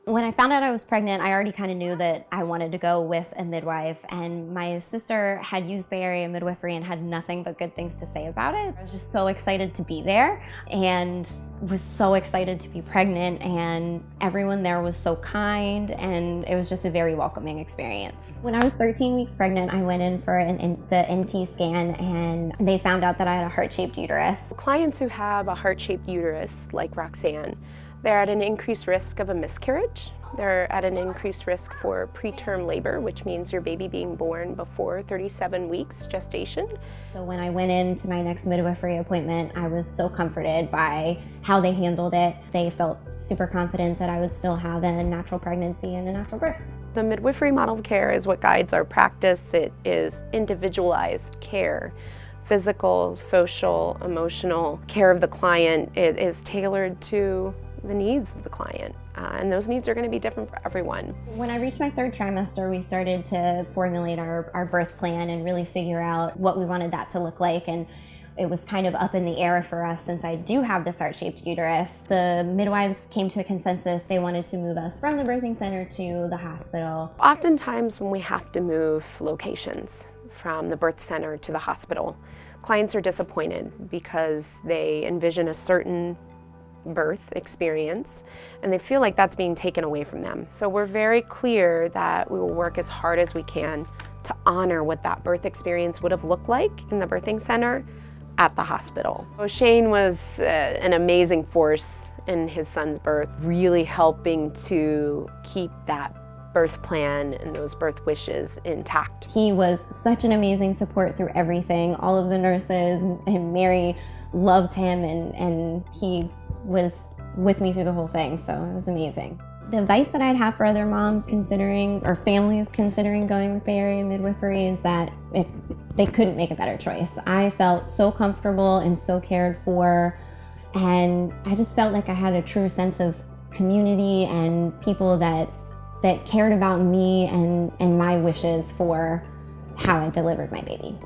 When I found out I was pregnant, I already kind of knew that I wanted to go with a midwife, and my sister had used Bay Area Midwifery and had nothing but good things to say about it. I was just so excited to be there and was so excited to be pregnant, and everyone there was so kind, and it was just a very welcoming experience. When I was 13 weeks pregnant, I went in for the NT scan, and they found out that I had a heart-shaped uterus. Clients who have a heart-shaped uterus, like Roxanne, they're at an increased risk of a miscarriage. They're at an increased risk for preterm labor, which means your baby being born before 37 weeks gestation. So when I went into my next midwifery appointment, I was so comforted by how they handled it. They felt super confident that I would still have a natural pregnancy and a natural birth. The midwifery model of care is what guides our practice. It is individualized care. Physical, social, emotional care of the client. It is tailored to the needs of the client, and those needs are going to be different for everyone. When I reached my 3rd trimester, we started to formulate our birth plan and really figure out what we wanted that to look like, and it was kind of up in the air for us since I do have this heart-shaped uterus. The midwives came to a consensus. They wanted to move us from the birthing center to the hospital. Oftentimes when we have to move locations from the birth center to the hospital, clients are disappointed because they envision a certain birth experience and they feel like that's being taken away from them. So we're very clear that we will work as hard as we can to honor what that birth experience would have looked like in the birthing center at the hospital. So Shane was an amazing force in his son's birth, really helping to keep that birth plan and those birth wishes intact. He was such an amazing support through everything. All of the nurses and Mary loved him, and he was with me through the whole thing, so it was amazing. The advice that I'd have for other moms considering, or families considering going with Bay Area Midwifery, is that they couldn't make a better choice. I felt so comfortable and so cared for, and I just felt like I had a true sense of community and people that cared about me and my wishes for how I delivered my baby.